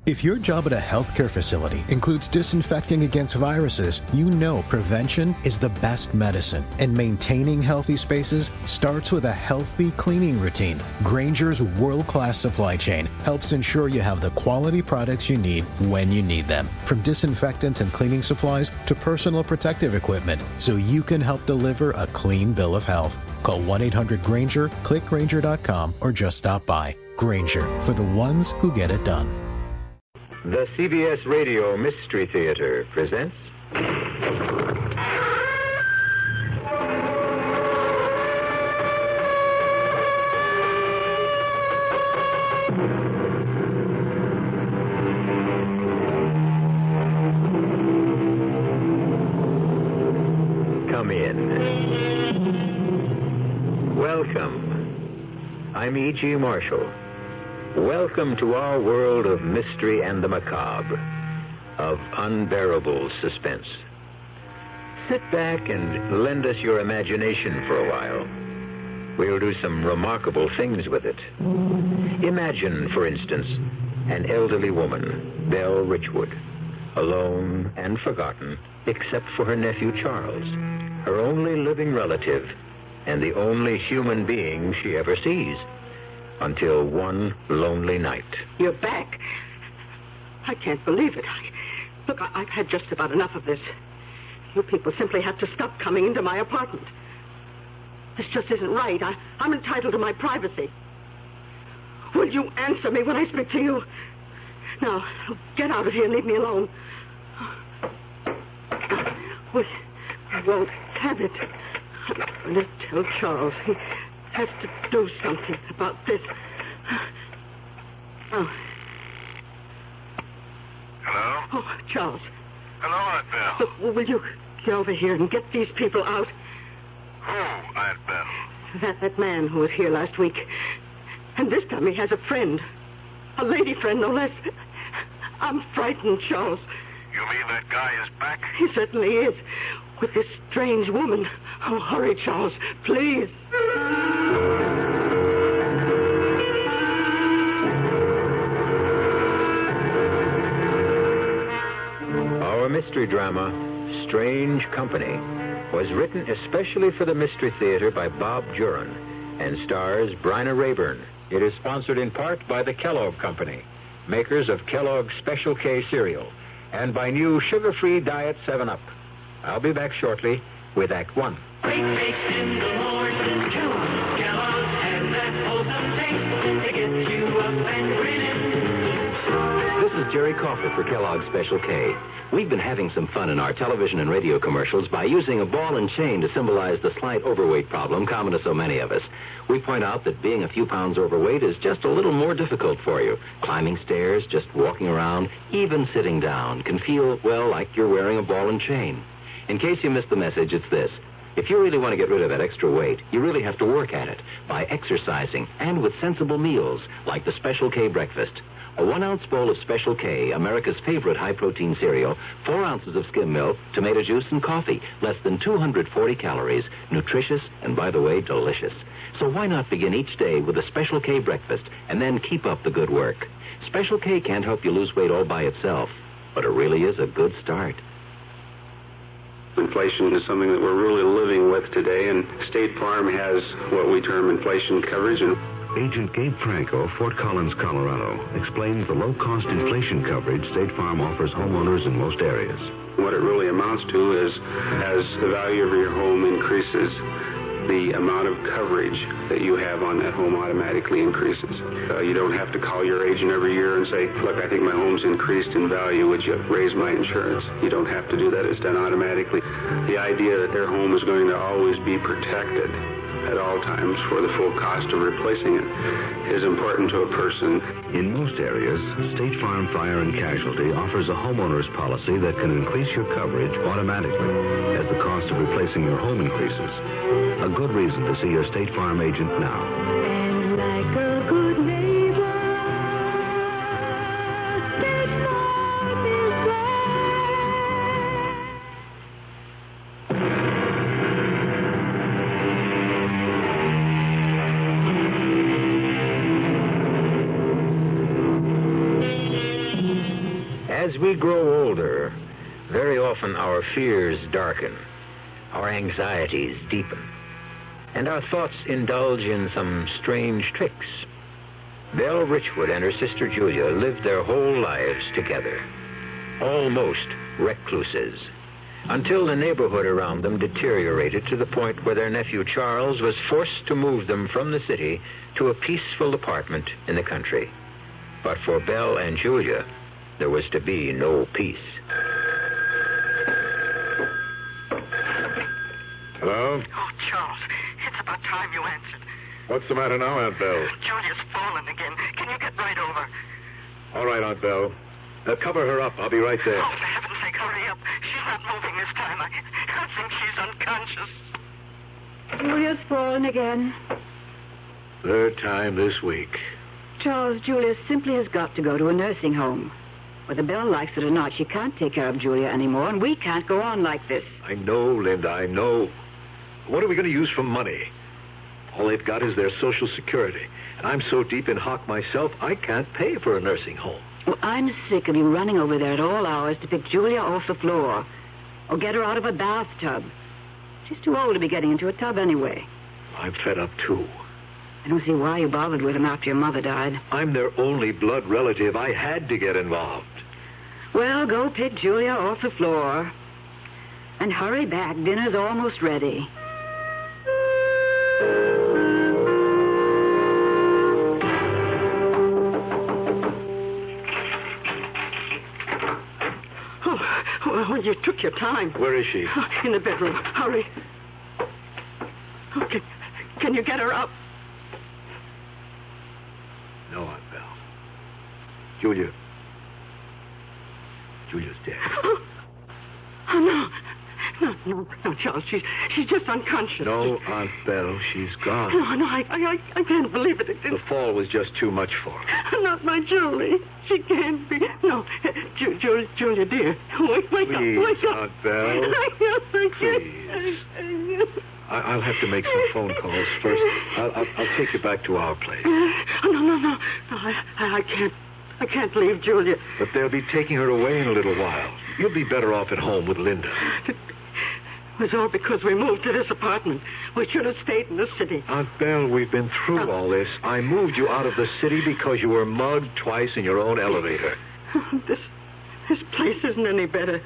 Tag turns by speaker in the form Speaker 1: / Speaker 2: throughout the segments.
Speaker 1: If your job at a healthcare facility includes disinfecting against viruses, you know prevention is the best medicine. And maintaining healthy spaces starts with a healthy cleaning routine. Grainger's world-class supply chain helps ensure you have the quality products you need when you need them. From disinfectants and cleaning supplies to personal protective equipment, so you can help deliver a clean bill of health. Call 1-800-GRAINGER, click Grainger.com, or just stop by. Grainger, for the ones who get it done.
Speaker 2: The CBS Radio Mystery Theater presents... Come in. Welcome. I'm E.G. Marshall. Welcome to our world of mystery and the macabre, of unbearable suspense. Sit back and lend us your imagination for a while. We'll do some remarkable things with it. Imagine, for instance, an elderly woman, Belle Richwood, alone and forgotten, except for her nephew Charles, her only living relative, and the only human being she ever sees. Until one lonely night.
Speaker 3: You're back. I can't believe it. Look, I've had just about enough of this. You people simply have to stop coming into my apartment. This just isn't right. I'm entitled to my privacy. Will you answer me when I speak to you? Now, get out of here and leave me alone. We won't have it. I'm going to tell Charles. He has to do something about this. Oh.
Speaker 4: Hello?
Speaker 3: Oh, Charles.
Speaker 4: Hello, Aunt Belle.
Speaker 3: Look, will you get over here and get these people out?
Speaker 4: Who, Aunt Belle?
Speaker 3: That man who was here last week. And this time he has a friend. A lady friend, no less. I'm frightened, Charles.
Speaker 4: You mean that guy is back?
Speaker 3: He certainly is. With this strange woman. Oh, hurry, Charles, please.
Speaker 2: Our mystery drama, Strange Company, was written especially for the Mystery Theater by Bob Juran and stars Bryna Rayburn. It is sponsored in part by the Kellogg Company, makers of Kellogg's Special K cereal, and by new sugar-free Diet 7-Up. I'll be back shortly with Act One.
Speaker 5: Great taste in the morning, Kellogg's has that wholesome taste to get you up and grinning.
Speaker 6: This is Jerry Coffer for Kellogg's Special K. We've been having some fun in our television and radio commercials by using a ball and chain to symbolize the slight overweight problem common to so many of us. We point out that being a few pounds overweight is just a little more difficult for you. Climbing stairs, just walking around, even sitting down can feel, well, like you're wearing a ball and chain. In case you missed the message, it's this. If you really want to get rid of that extra weight, you really have to work at it by exercising and with sensible meals like the Special K breakfast. A 1-ounce bowl of Special K, America's favorite high-protein cereal, 4 ounces of skim milk, tomato juice, and coffee, less than 240 calories, nutritious and, by the way, delicious. So why not begin each day with a Special K breakfast and then keep up the good work? Special K can't help you lose weight all by itself, but it really is a good start.
Speaker 7: Inflation is something that we're really living with today, and State Farm has what we term inflation coverage. And
Speaker 8: Agent Gabe Franco, Fort Collins, Colorado, explains the low-cost inflation coverage State Farm offers homeowners in most areas.
Speaker 7: What it really amounts to is, as the value of your home increases, the amount of coverage that you have on that home automatically increases. You don't have to call your agent every year and say, look, I think my home's increased in value. Would you raise my insurance? You don't have to do that. It's done automatically. The idea that their home is going to always be protected at all times for the full cost of replacing it is important to a person.
Speaker 8: In most areas, State Farm Fire and Casualty offers a homeowner's policy that can increase your coverage automatically as the cost of replacing your home increases. A good reason to see your State Farm agent now.
Speaker 5: And like a good neighbor, State Farm is
Speaker 2: As we grow older, very often our fears darken, our anxieties deepen, and our thoughts indulge in some strange tricks. Belle Richwood and her sister Julia lived their whole lives together, almost recluses, until the neighborhood around them deteriorated to the point where their nephew Charles was forced to move them from the city to a peaceful apartment in the country. But for Belle and Julia, there was to be no peace.
Speaker 4: Hello?
Speaker 3: Oh, Charles, it's about time you answered.
Speaker 4: What's the matter now, Aunt Belle?
Speaker 3: Julia's fallen again. Can you get right over?
Speaker 4: All right, Aunt Belle. Cover her up. I'll be right there.
Speaker 3: Oh, for heaven's sake, hurry up. She's not moving this time. I think she's unconscious.
Speaker 9: Julia's fallen again.
Speaker 4: Third time this week.
Speaker 9: Charles, Julia simply has got to go to a nursing home. Whether Belle likes it or not, she can't take care of Julia anymore, and we can't go on like this.
Speaker 4: I know, Linda, I know. What are we going to use for money? All they've got is their Social Security. And I'm so deep in hock myself, I can't pay for a nursing home.
Speaker 9: Well, I'm sick of you running over there at all hours to pick Julia off the floor or get her out of a bathtub. She's too old to be getting into a tub anyway.
Speaker 4: I'm fed up, too.
Speaker 9: I don't see why you bothered with them after your mother died.
Speaker 4: I'm their only blood relative. I had to get involved.
Speaker 9: Well, go pick Julia off the floor. And hurry back. Dinner's almost ready.
Speaker 3: Oh, you took your time.
Speaker 4: Where is she?
Speaker 3: In the bedroom. Hurry. Okay. Can you get her up?
Speaker 4: No, Aunt Belle. Julia's dead.
Speaker 3: Oh, no. No, Charles. She's just unconscious.
Speaker 4: No, Aunt Belle, she's gone.
Speaker 3: No, I can't believe it.
Speaker 4: The fall was just too much for her.
Speaker 3: Not my Julie. She can't be. No, Julia, dear. Wake
Speaker 4: Please,
Speaker 3: up. Wake up.
Speaker 4: Aunt Belle. Please. I'll have to make some phone calls first. I'll take you back to our place.
Speaker 3: No. I can't leave Julia.
Speaker 4: But they'll be taking her away in a little while. You'll be better off at home with Linda.
Speaker 3: It was all because we moved to this apartment. We should have stayed in the city.
Speaker 4: Aunt Belle, we've been through all this. I moved you out of the city because you were mugged twice in your own elevator.
Speaker 3: This place isn't any better.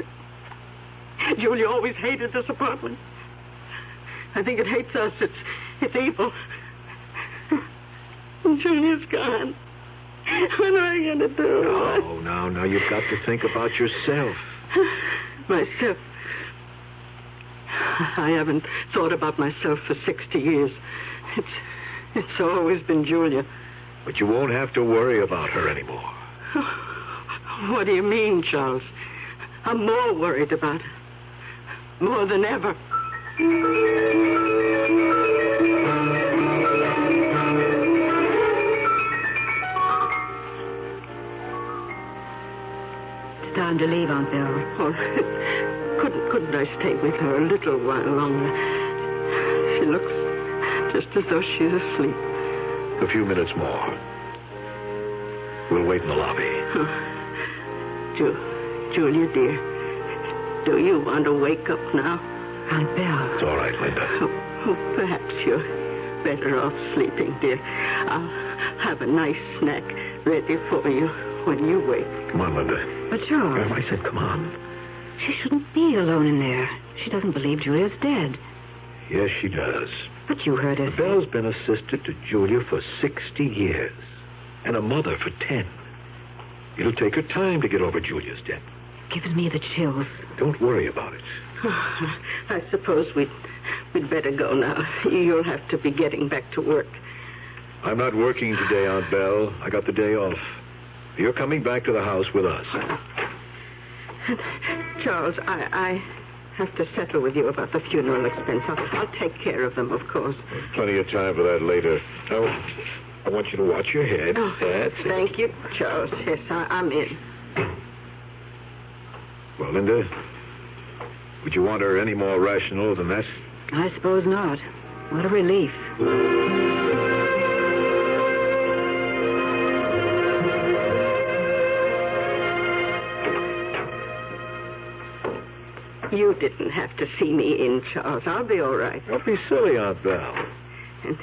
Speaker 3: Julia always hated this apartment. I think it hates us. It's evil. Julia's gone. What am I going to do?
Speaker 4: No. You've got to think about yourself.
Speaker 3: Myself? I haven't thought about myself for 60 years. It's always been Julia.
Speaker 4: But you won't have to worry about her anymore.
Speaker 3: What do you mean, Charles? I'm more worried about her. More than ever.
Speaker 9: It's time to leave, Aunt Belle.
Speaker 3: Oh, couldn't I stay with her a little while longer? She looks just as though she's asleep.
Speaker 4: A few minutes more. We'll wait in the lobby.
Speaker 3: Julia, dear, do you want to wake up now?
Speaker 9: Aunt Belle.
Speaker 4: It's all right, Linda.
Speaker 3: Perhaps you're better off sleeping, dear. I'll have a nice snack ready for you when you wake.
Speaker 4: Come on, Linda.
Speaker 9: But Charles...
Speaker 4: I said come on.
Speaker 9: She shouldn't be alone in there. She doesn't believe Julia's dead.
Speaker 4: Yes, she does.
Speaker 9: But you heard her say...
Speaker 4: Belle's been a sister to Julia for 60 years. And a mother for 10. It'll take her time to get over Julia's death.
Speaker 9: Gives me the chills.
Speaker 4: Don't worry about it.
Speaker 3: I suppose we'd better go now. You'll have to be getting back to work.
Speaker 4: I'm not working today, Aunt Belle. I got the day off. You're coming back to the house with us.
Speaker 3: Charles, I have to settle with you about the funeral expense. I'll take care of them, of course.
Speaker 4: There's plenty of time for that later. Now, I want you to watch your head.
Speaker 3: Oh,
Speaker 4: That's it.
Speaker 3: Thank you, Charles. Yes, I'm in.
Speaker 4: Well, Linda, would you want her any more rational than that?
Speaker 9: I suppose not. What a relief.
Speaker 3: You didn't have to see me in, Charles. I'll be all right.
Speaker 4: Don't be silly, Aunt Belle.
Speaker 3: And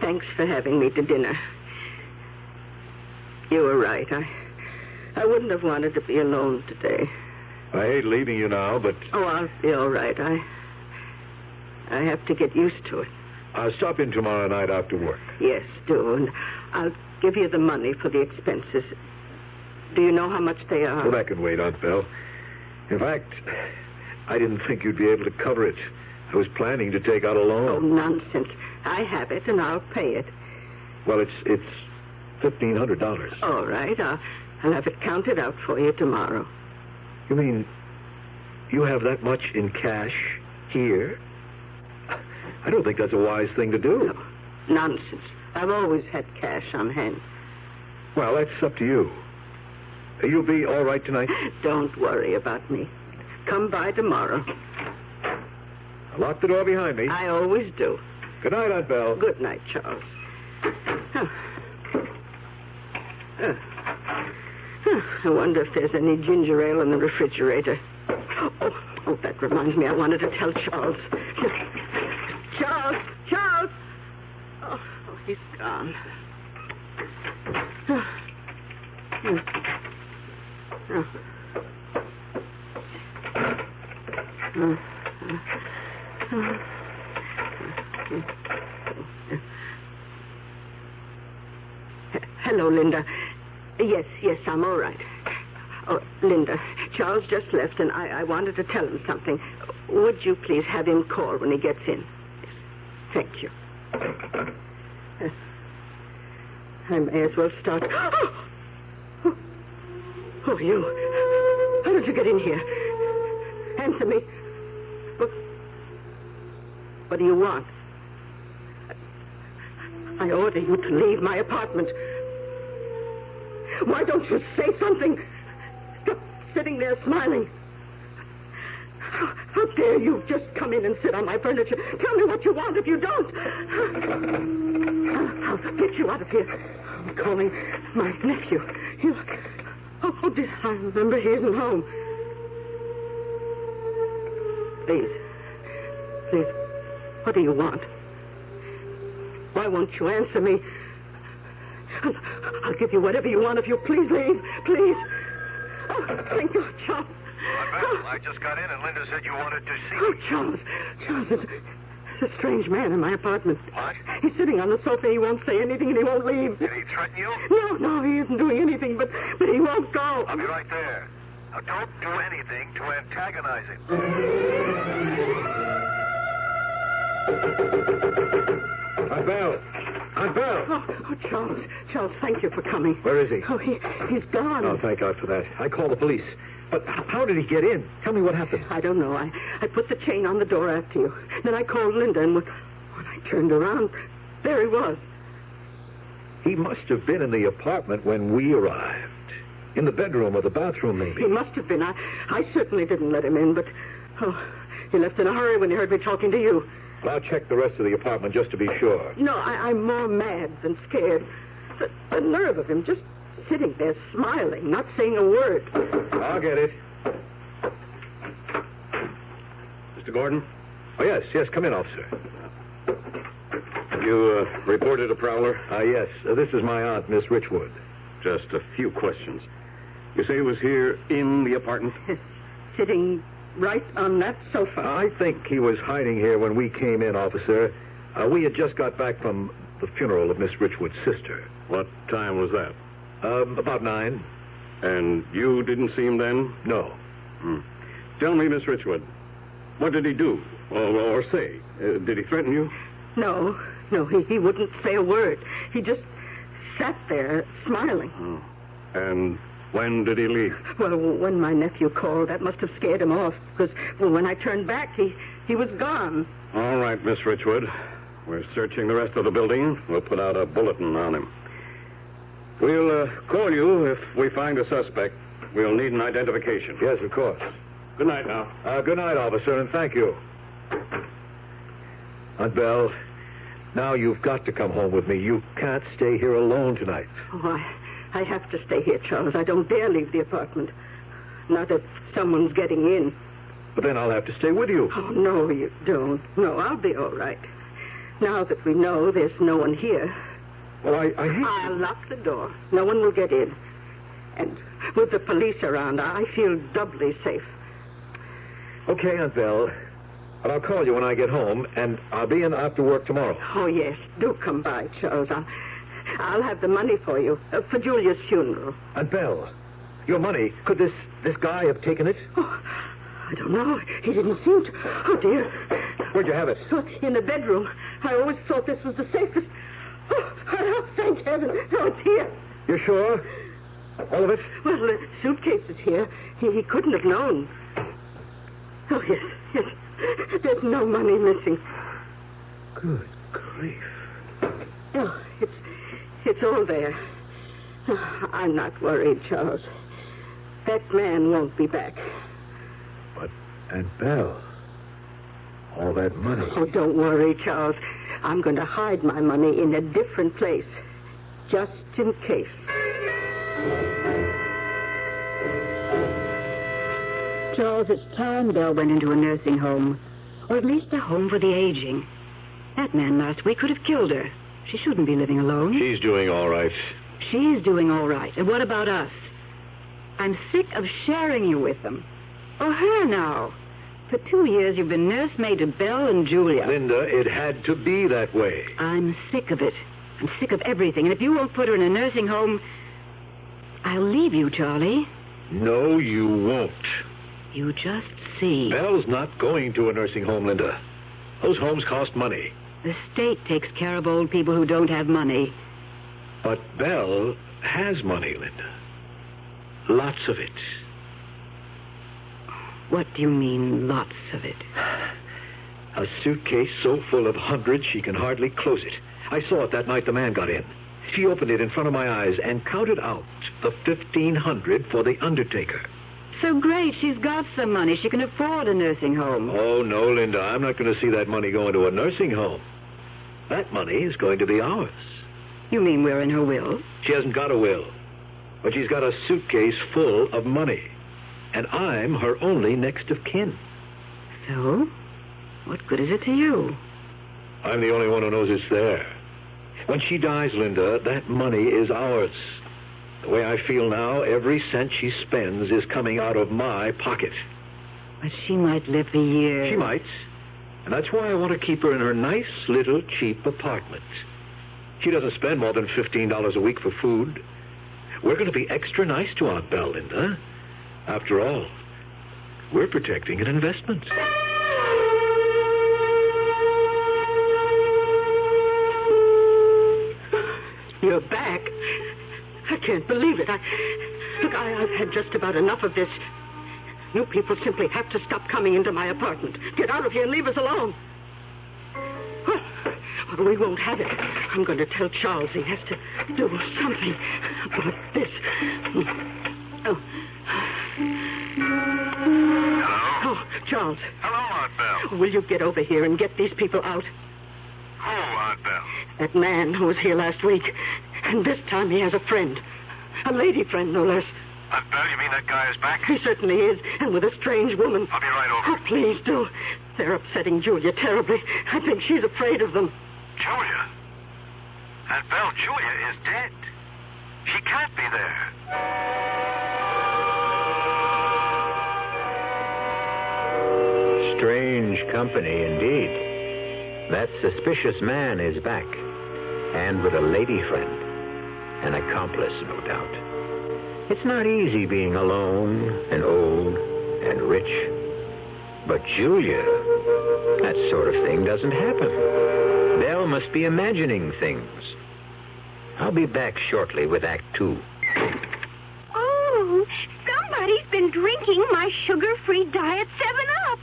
Speaker 3: thanks for having me to dinner. You were right. I wouldn't have wanted to be alone today.
Speaker 4: I hate leaving you now, but...
Speaker 3: Oh, I'll be all right. I have to get used to it.
Speaker 4: I'll stop in tomorrow night after work.
Speaker 3: Yes, do. And I'll give you the money for the expenses. Do you know how much they are?
Speaker 4: Well, that can wait, Aunt Belle. In fact, I didn't think you'd be able to cover it. I was planning to take out a loan.
Speaker 3: Oh, nonsense. I have it, and I'll pay it.
Speaker 4: Well, it's $1,500.
Speaker 3: All right. I'll have it counted out for you tomorrow.
Speaker 4: You mean you have that much in cash here? I don't think that's a wise thing to do.
Speaker 3: No, nonsense. I've always had cash on hand.
Speaker 4: Well, that's up to you. You'll be all right tonight?
Speaker 3: Don't worry about me. Come by tomorrow.
Speaker 4: I'll lock the door behind me.
Speaker 3: I always do.
Speaker 4: Good night, Aunt Belle.
Speaker 3: Good night, Charles. I wonder if there's any ginger ale in the refrigerator. Oh, that reminds me. I wanted to tell Charles. Charles! Oh, he's gone. Hello, Linda. Yes, I'm all right. Oh, Linda, Charles just left, and I wanted to tell him something. Would you please have him call when he gets in? Yes. Thank you. I may as well start. Oh, you. How did you get in here? Answer me. What do you want? I order you to leave my apartment. Why don't you say something? Stop sitting there smiling. How dare you just come in and sit on my furniture? Tell me what you want. If you don't, I'll get you out of here. I'm calling my nephew. Oh, dear, I remember he isn't home. Please, what do you want? Why won't you answer me? I'll give you whatever you want if you please leave. Please. Oh, thank you, Charles.
Speaker 4: I just got in and Linda said you wanted to see
Speaker 3: Oh,
Speaker 4: me.
Speaker 3: Charles, there's a strange man in my apartment.
Speaker 4: What?
Speaker 3: He's sitting on the sofa. He won't say anything and he won't leave.
Speaker 4: Did he threaten you?
Speaker 3: No, he isn't doing anything, but he won't go.
Speaker 4: I'll be right there. Now, don't do anything to antagonize him. Aunt Belle!
Speaker 3: Oh, Charles, thank you for coming.
Speaker 4: Where is he?
Speaker 3: Oh, he's gone.
Speaker 4: Oh, thank God for that. I called the police. But how did he get in? Tell me what happened.
Speaker 3: I don't know. I put the chain on the door after you. Then I called Linda, and when I turned around, there he was.
Speaker 4: He must have been in the apartment when we arrived. In the bedroom or the bathroom, maybe.
Speaker 3: He must have been. I certainly didn't let him in, but... he left in a hurry when he heard me talking to you.
Speaker 4: Well, I'll check the rest of the apartment just to be sure.
Speaker 3: No, I'm more mad than scared. The nerve of him just sitting there smiling, not saying a word.
Speaker 4: I'll get it.
Speaker 10: Mr. Gordon?
Speaker 4: Oh, yes, come in, officer.
Speaker 10: Have you reported a prowler?
Speaker 4: Yes. This is my aunt, Miss Richwood.
Speaker 10: Just a few questions. You say he was here in the apartment?
Speaker 3: Yes, sitting right on that sofa.
Speaker 4: I think he was hiding here when we came in, officer. We had just got back from the funeral of Miss Richwood's sister.
Speaker 10: What time was that?
Speaker 4: About 9.
Speaker 10: And you didn't see him then?
Speaker 4: No.
Speaker 10: Tell me, Miss Richwood, what did he do? Or say? Did he threaten you?
Speaker 3: No, he wouldn't say a word. He just sat there smiling.
Speaker 10: Oh. And when did he leave?
Speaker 3: Well, when my nephew called, that must have scared him off. Because when I turned back, he was gone.
Speaker 10: All right, Miss Richwood. We're searching the rest of the building. We'll put out a bulletin on him. We'll call you if we find a suspect. We'll need an identification.
Speaker 4: Yes, of course.
Speaker 10: Good night now.
Speaker 4: Good night, officer, and thank you. Aunt Belle, now you've got to come home with me. You can't stay here alone tonight.
Speaker 3: Oh, I have to stay here, Charles. I don't dare leave the apartment. Not if someone's getting in.
Speaker 4: But then I'll have to stay with you.
Speaker 3: Oh, no, you don't. No, I'll be all right. Now that we know there's no one here.
Speaker 4: Well, I hate...
Speaker 3: I'll lock the door. No one will get in. And with the police around, I feel doubly safe.
Speaker 4: Okay, Aunt Belle. But I'll call you when I get home, and I'll be in after work tomorrow.
Speaker 3: Oh, yes. Do come by, Charles. I'll have the money for you, for Julia's funeral.
Speaker 4: Aunt Belle, your money, could this guy have taken it?
Speaker 3: Oh, I don't know. He didn't seem to. Oh, dear.
Speaker 4: Where'd you have it?
Speaker 3: Oh, in the bedroom. I always thought this was the safest. Oh, thank heaven. Oh, it's here.
Speaker 4: You sure? All of it?
Speaker 3: Well, the suitcase is here. He couldn't have known. Oh, yes. There's no money missing.
Speaker 4: Good grief.
Speaker 3: Oh, it's all there. Oh, I'm not worried, Charles. That man won't be back.
Speaker 4: But, Aunt Belle, all that money...
Speaker 3: Oh, don't worry, Charles. I'm going to hide my money in a different place, just in case.
Speaker 9: Charles, it's time Belle went into a nursing home, or at least a home for the aging. That man last week could have killed her. She shouldn't be living alone.
Speaker 4: She's doing all right.
Speaker 9: She's doing all right. And what about us? I'm sick of sharing you with them. Oh, her now. For 2 years, you've been nursemaid to Belle and Julia.
Speaker 4: Linda, it had to be that way.
Speaker 9: I'm sick of it. I'm sick of everything. And if you won't put her in a nursing home, I'll leave you, Charlie.
Speaker 4: No, you won't.
Speaker 9: You just see.
Speaker 4: Belle's not going to a nursing home, Linda. Those homes cost money.
Speaker 9: The state takes care of old people who don't have money.
Speaker 4: But Belle has money, Linda. Lots of it.
Speaker 9: What do you mean, lots of it?
Speaker 4: A suitcase so full of hundreds she can hardly close it. I saw it that night the man got in. She opened it in front of my eyes and counted out the $1,500 for the undertaker.
Speaker 9: So great, she's got some money. She can afford a nursing home.
Speaker 4: Oh, no, Linda, I'm not going to see that money go into a nursing home. That money is going to be ours.
Speaker 9: You mean we're in her will?
Speaker 4: She hasn't got a will, but she's got a suitcase full of money. And I'm her only next of kin.
Speaker 9: So? What good is it to you?
Speaker 4: I'm the only one who knows it's there. When she dies, Linda, that money is ours. The way I feel now, every cent she spends is coming out of my pocket.
Speaker 9: But she might live for years.
Speaker 4: She might. And that's why I want to keep her in her nice little cheap apartment. She doesn't spend more than $15 a week for food. We're going to be extra nice to Aunt Belle, Linda. After all, we're protecting an investment.
Speaker 3: You're back. I can't believe it. I've had just about enough of this. You people simply have to stop coming into my apartment. Get out of here and leave us alone. Well, we won't have it. I'm going to tell Charles he has to do something about this. Oh.
Speaker 11: Hello?
Speaker 3: Oh, Charles.
Speaker 11: Hello, Aunt Belle.
Speaker 3: Will you get over here and get these people out?
Speaker 11: Who, Aunt Belle?
Speaker 3: That man who was here last week. And this time he has a friend. A lady friend, no less.
Speaker 11: Aunt Belle, you mean that guy is back?
Speaker 3: He certainly is, and with a strange woman.
Speaker 11: I'll be right over.
Speaker 3: Oh, please do. They're upsetting Julia terribly. I think she's afraid of them.
Speaker 11: Julia? Aunt Belle, Julia is dead. She can't be there.
Speaker 2: Strange company indeed. That suspicious man is back, and with a lady friend. An accomplice, no doubt. It's not easy being alone and old and rich. But Julia, that sort of thing doesn't happen. Belle must be imagining things. I'll be back shortly with Act 2.
Speaker 12: Oh, somebody's been drinking my sugar-free Diet 7-Up.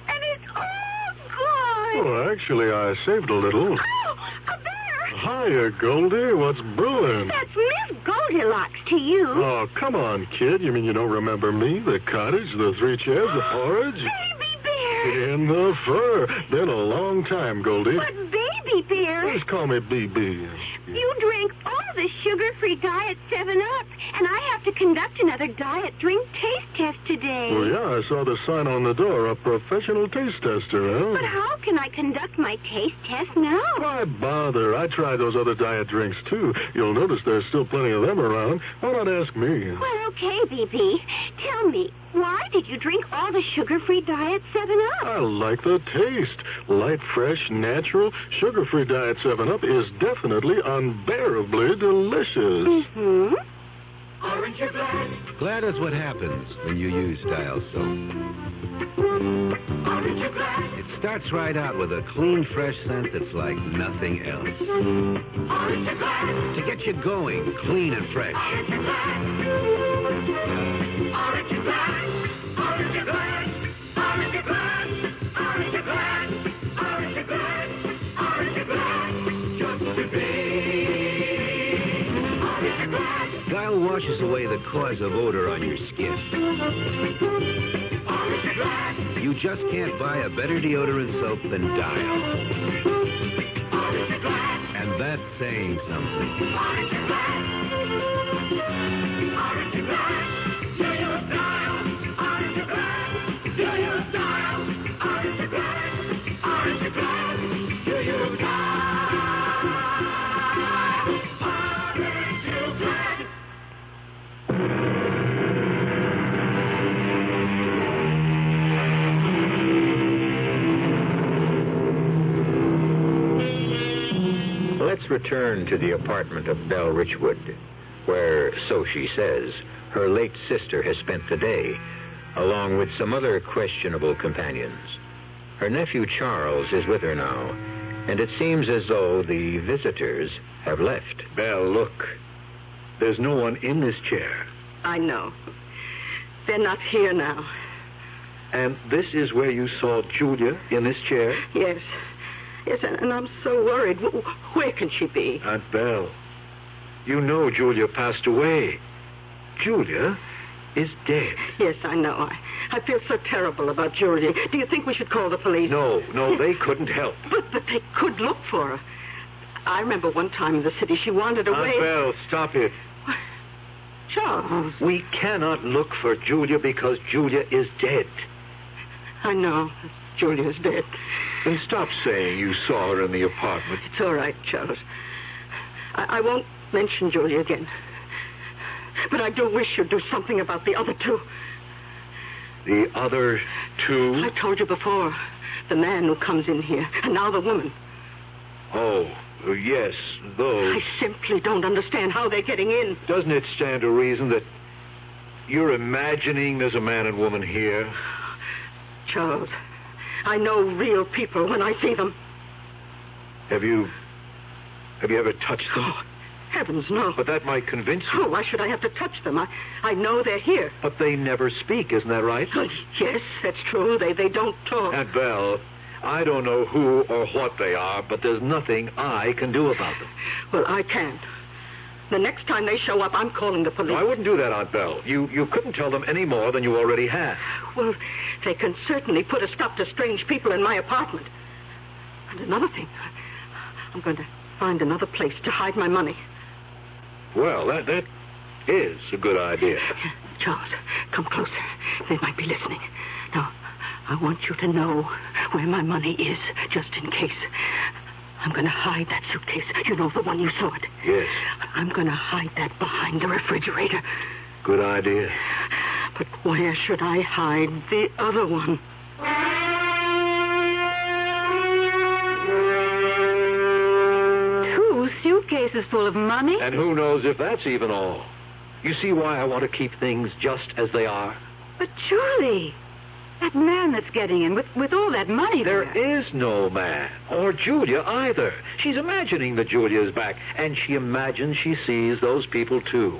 Speaker 12: And it's all gone.
Speaker 10: Oh, actually, I saved a little.
Speaker 12: Oh, a bear.
Speaker 10: Hiya, Goldie. What's brewing?
Speaker 12: That's Miss Goldilocks to you.
Speaker 10: Oh, come on, kid. You mean you don't remember me? The cottage, the 3 chairs, the porridge?
Speaker 12: Baby bear.
Speaker 10: In the fur. Been a long time, Goldie.
Speaker 12: But baby bear.
Speaker 10: Just call me BB.
Speaker 12: You drank all the sugar-free Diet 7-Up, And I have to conduct another diet drink taste test today.
Speaker 13: Well, yeah, I saw the sign on the door, a professional taste tester, huh?
Speaker 12: But how can I conduct my taste test now?
Speaker 13: Why bother? I tried those other diet drinks, too. You'll notice there's still plenty of them around. Why not ask me?
Speaker 12: Well, okay, B.B. Tell me, why did you drink all the sugar-free diet 7-Up?
Speaker 13: I like the taste. Light, fresh, natural, sugar-free diet 7-Up is definitely unbearably delicious.
Speaker 12: Mm-hmm.
Speaker 5: Orange or black?
Speaker 6: Glad is what happens when you use Dial soap.
Speaker 5: Orange or black?
Speaker 6: It starts right out with a clean, fresh scent that's like nothing else.
Speaker 5: Orange or black?
Speaker 6: To get you going, clean and fresh.
Speaker 5: Orange or black? Orange or black? Orange or black? Orange or black? Orange or black? Orange or black? Orange or black? Just to be. Orange or black?
Speaker 6: Dial washes away the cause of odor on your skin.
Speaker 5: Orange or black?
Speaker 6: You just can't buy a better deodorant soap than Dial.
Speaker 5: Orange or black?
Speaker 6: And that's saying something.
Speaker 5: Orange or black? Orange or black? Do your Dial? Orange or black? Do your Dial? Orange or black? Orange or black? Do your Dial? Orange or black?
Speaker 2: Let's return to the apartment of Belle Richwood, where, so she says, her late sister has spent the day, along with some other questionable companions. Her nephew Charles is with her now, and it seems as though the visitors have left.
Speaker 4: Belle, look. There's no one in this chair.
Speaker 3: I know. They're not here now.
Speaker 4: And this is where you saw Julia, in this chair?
Speaker 3: Yes. Yes, and I'm so worried. Where can she be?
Speaker 4: Aunt Belle, you know Julia passed away. Julia is dead.
Speaker 3: Yes, I know. I feel so terrible about Julia. Do you think we should call the police?
Speaker 4: No, they couldn't help.
Speaker 3: But they could look for her. I remember one time in the city she wandered away.
Speaker 4: Aunt Belle, stop it.
Speaker 3: Charles.
Speaker 4: We cannot look for Julia because Julia is dead.
Speaker 3: I know. Julia's dead.
Speaker 4: Then stop saying you saw her in the apartment.
Speaker 3: It's all right, Charles. I won't mention Julia again. But I do wish you'd do something about the other two.
Speaker 4: The other two?
Speaker 3: I told you before. The man who comes in here, and now the woman.
Speaker 4: Oh, yes, those.
Speaker 3: I simply don't understand how they're getting in.
Speaker 4: Doesn't it stand to reason that you're imagining there's a man and woman here?
Speaker 3: Charles, I know real people when I see them.
Speaker 4: Have you ever touched them?
Speaker 3: Oh, heavens, no.
Speaker 4: But that might convince you.
Speaker 3: Oh, why should I have to touch them? I know they're here.
Speaker 4: But they never speak, isn't that right?
Speaker 3: Oh, yes, that's true. They don't talk.
Speaker 4: Aunt Belle, I don't know who or what they are, but there's nothing I can do about them.
Speaker 3: Well, I can. The next time they show up, I'm calling the police.
Speaker 4: No, I wouldn't do that, Aunt Belle. You couldn't tell them any more than you already have.
Speaker 3: Well, they can certainly put a stop to strange people in my apartment. And another thing, I'm going to find another place to hide my money.
Speaker 4: Well, that is a good idea.
Speaker 3: Charles, come closer. They might be listening. Now, I want you to know where my money is, just in case. I'm going to hide that suitcase. You know, the one you saw it.
Speaker 4: Yes.
Speaker 3: I'm going to hide that behind the refrigerator.
Speaker 4: Good idea.
Speaker 3: But where should I hide the other one?
Speaker 9: 2 suitcases full of money?
Speaker 4: And who knows if that's even all. You see why I want to keep things just as they are?
Speaker 9: But Charlie, that man that's getting in with all that money
Speaker 4: there is no man. Or Julia either. She's imagining that Julia is back. And she imagines she sees those people, too.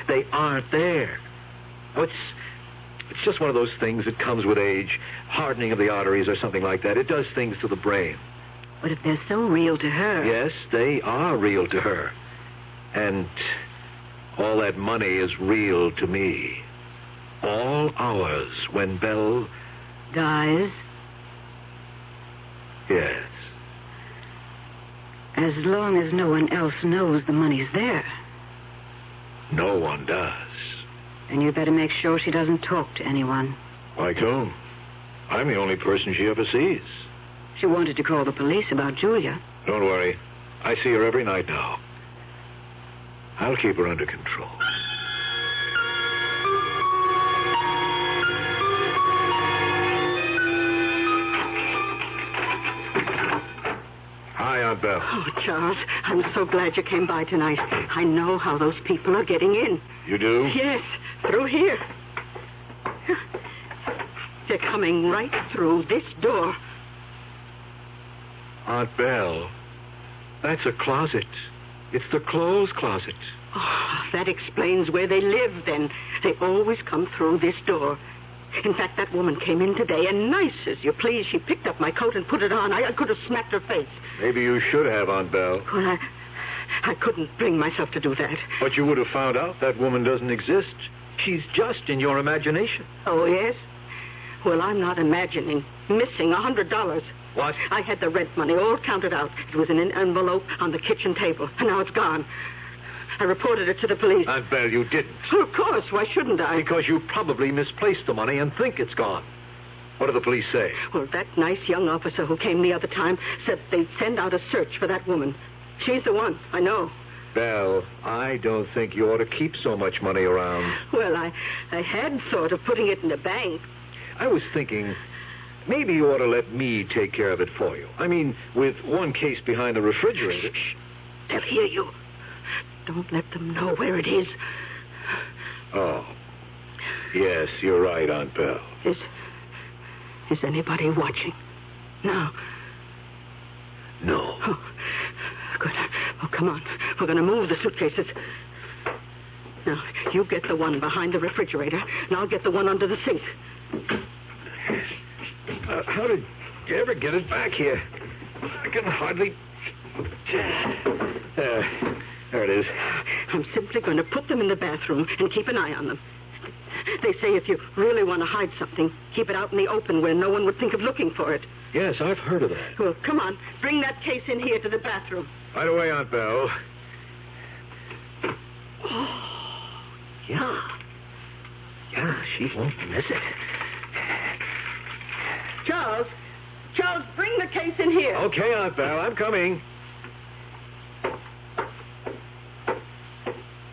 Speaker 4: They aren't there. Oh, it's just one of those things that comes with age. Hardening of the arteries or something like that. It does things to the brain.
Speaker 9: But if they're so real to her...
Speaker 4: Yes, they are real to her. And all that money is real to me. All ours when Belle...
Speaker 9: dies?
Speaker 4: Yes.
Speaker 9: As long as no one else knows the money's there.
Speaker 4: No one does.
Speaker 9: Then you'd better make sure she doesn't talk to anyone.
Speaker 4: Like whom? I'm the only person she ever sees.
Speaker 9: She wanted to call the police about Julia.
Speaker 4: Don't worry. I see her every night now. I'll keep her under control. Hi, Aunt Belle.
Speaker 3: Oh, Charles, I'm so glad you came by tonight. I know how those people are getting in.
Speaker 4: You do?
Speaker 3: Yes, through here. They're coming right through this door.
Speaker 4: Aunt Belle, that's a closet. It's the clothes closet.
Speaker 3: Oh, that explains where they live, then. They always come through this door. In fact, that woman came in today, and nice as you please, she picked up my coat and put it on. I could have smacked her face.
Speaker 4: Maybe you should have, Aunt Belle.
Speaker 3: Well, I couldn't bring myself to do that.
Speaker 4: But you would have found out that woman doesn't exist. She's just in your imagination.
Speaker 3: Oh, yes? Well, I'm not imagining. Missing $100.
Speaker 4: What?
Speaker 3: I had the rent money all counted out. It was in an envelope on the kitchen table, and now it's gone. I reported it to the police.
Speaker 4: Aunt Belle, you didn't.
Speaker 3: Oh, of course. Why shouldn't I?
Speaker 4: Because you probably misplaced the money and think it's gone. What do the police say?
Speaker 3: Well, that nice young officer who came the other time said they'd send out a search for that woman. She's the one. I know.
Speaker 4: Belle, I don't think you ought to keep so much money around.
Speaker 3: Well, I had thought of putting it in the bank.
Speaker 4: I was thinking maybe you ought to let me take care of it for you. I mean, with one case behind the refrigerator.
Speaker 3: Shh. They'll hear you. Don't let them know where it is.
Speaker 4: Oh. Yes, you're right, Aunt Belle.
Speaker 3: Is anybody watching? No.
Speaker 4: No.
Speaker 3: Oh, good. Oh, come on. We're going to move the suitcases. Now, you get the one behind the refrigerator, and I'll get the one under the sink.
Speaker 4: How did you ever get it back here? I can hardly... There it is.
Speaker 3: I'm simply going to put them in the bathroom and keep an eye on them. They say if you really want to hide something, keep it out in the open where no one would think of looking for it.
Speaker 4: Yes, I've heard of that.
Speaker 3: Well, come on. Bring that case in here to the bathroom.
Speaker 4: Right away, Aunt Belle.
Speaker 3: Oh, yeah.
Speaker 4: Yeah, she won't miss it.
Speaker 3: Charles, bring the case in here.
Speaker 4: Okay, Aunt Belle, I'm coming.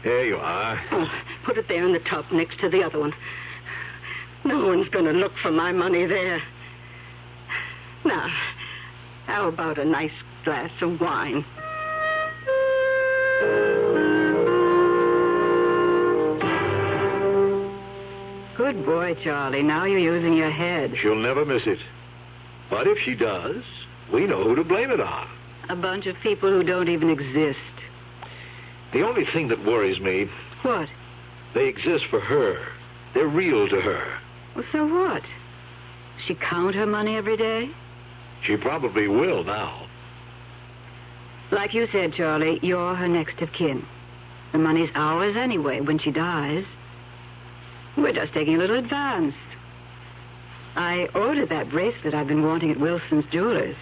Speaker 4: There you are.
Speaker 3: Oh, put it there in the tub next to the other one. No one's going to look for my money there. Now, how about a nice glass of wine?
Speaker 9: Good boy, Charlie. Now you're using your head.
Speaker 4: She'll never miss it. But if she does, we know who to blame it on.
Speaker 9: A bunch of people who don't even exist.
Speaker 4: The only thing that worries me...
Speaker 9: What?
Speaker 4: They exist for her. They're real to her.
Speaker 9: Well, so what? She count her money every day?
Speaker 4: She probably will now.
Speaker 9: Like you said, Charlie, you're her next of kin. The money's ours anyway when she dies. We're just taking a little advance. I ordered that bracelet I've been wanting at Wilson's Jewelers.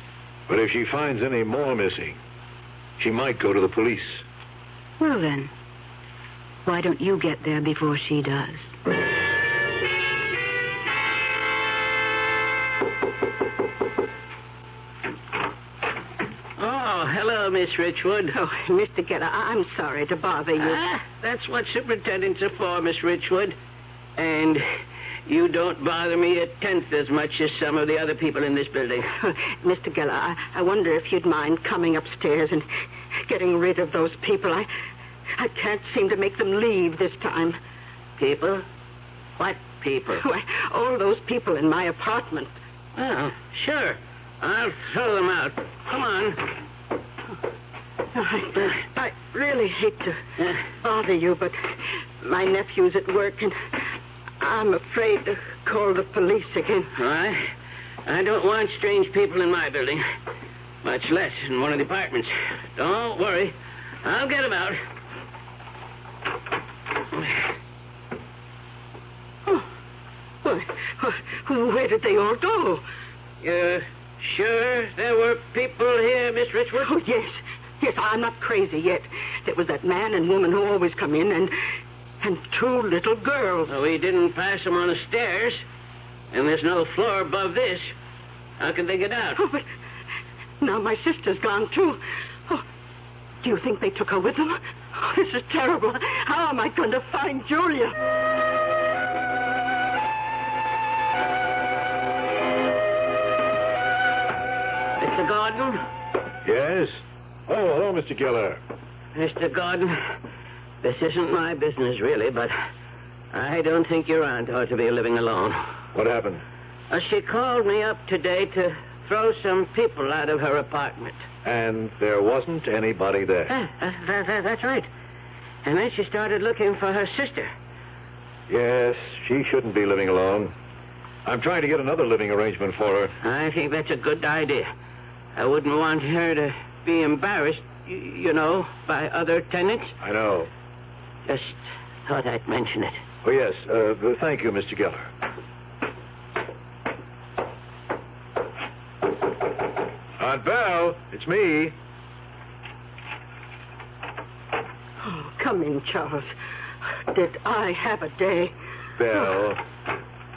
Speaker 4: But if she finds any more missing, she might go to the police.
Speaker 9: Well, then, why don't you get there before she does?
Speaker 14: Oh, hello, Miss Richwood.
Speaker 3: Oh, Mr. Geller, I'm sorry to bother you.
Speaker 14: That's what superintendents are for, Miss Richwood. And you don't bother me a tenth as much as some of the other people in this building.
Speaker 3: Mr. Geller, I wonder if you'd mind coming upstairs and getting rid of those people. I can't seem to make them leave this time.
Speaker 14: People? What people?
Speaker 3: Why, all those people in my apartment.
Speaker 14: Oh, sure. I'll throw them out. Come on.
Speaker 3: I really hate to bother you, but my nephew's at work, and I'm afraid to call the police again.
Speaker 14: I don't want strange people in my building, much less in one of the apartments. Don't worry. I'll get them out.
Speaker 3: Oh, where did they all go?
Speaker 14: You're sure there were people here, Miss Richwood?
Speaker 3: Oh, yes. Yes, I'm not crazy yet. There was that man and woman who always come in, and and 2 little girls.
Speaker 14: Well, we didn't pass them on the stairs, and there's no floor above this. How can they get out?
Speaker 3: Oh, but now my sister's gone, too. Oh, do you think they took her with them? Oh, this is terrible. How am I going to find Julia?
Speaker 14: Mr. Gordon?
Speaker 4: Yes? Oh, hello, Mr. Geller.
Speaker 14: Mr. Gordon, this isn't my business, really, but I don't think your aunt ought to be living alone.
Speaker 4: What happened?
Speaker 14: She called me up today to throw some people out of her apartment.
Speaker 4: And there wasn't anybody there.
Speaker 14: That's right. And then she started looking for her sister.
Speaker 4: Yes, she shouldn't be living alone. I'm trying to get another living arrangement for her.
Speaker 14: I think that's a good idea. I wouldn't want her to be embarrassed, you know, by other tenants.
Speaker 4: I know.
Speaker 14: Just thought I'd mention it.
Speaker 4: Oh, yes. Thank you, Mr. Geller. Aunt Belle, it's me.
Speaker 3: Oh, come in, Charles. Did I have a day?
Speaker 4: Belle,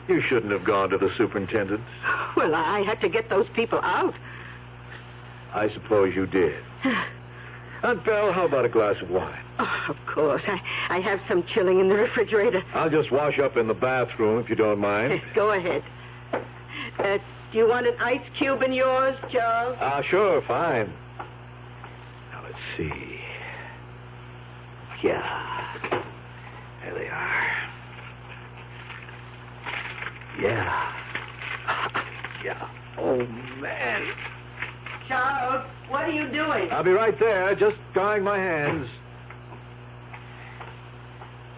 Speaker 4: you shouldn't have gone to the superintendent.
Speaker 3: Well, I had to get those people out.
Speaker 4: I suppose you did. Aunt Belle, how about a glass of wine?
Speaker 3: Oh, of course. I have some chilling in the refrigerator.
Speaker 4: I'll just wash up in the bathroom, if you don't mind.
Speaker 3: Go ahead. Do you want an ice cube in yours, Charles?
Speaker 4: Sure, fine. Now, let's see. Yeah. There they are. Yeah. Yeah. Oh, man.
Speaker 3: Charles, what are you doing?
Speaker 4: I'll be right there, just drying my hands.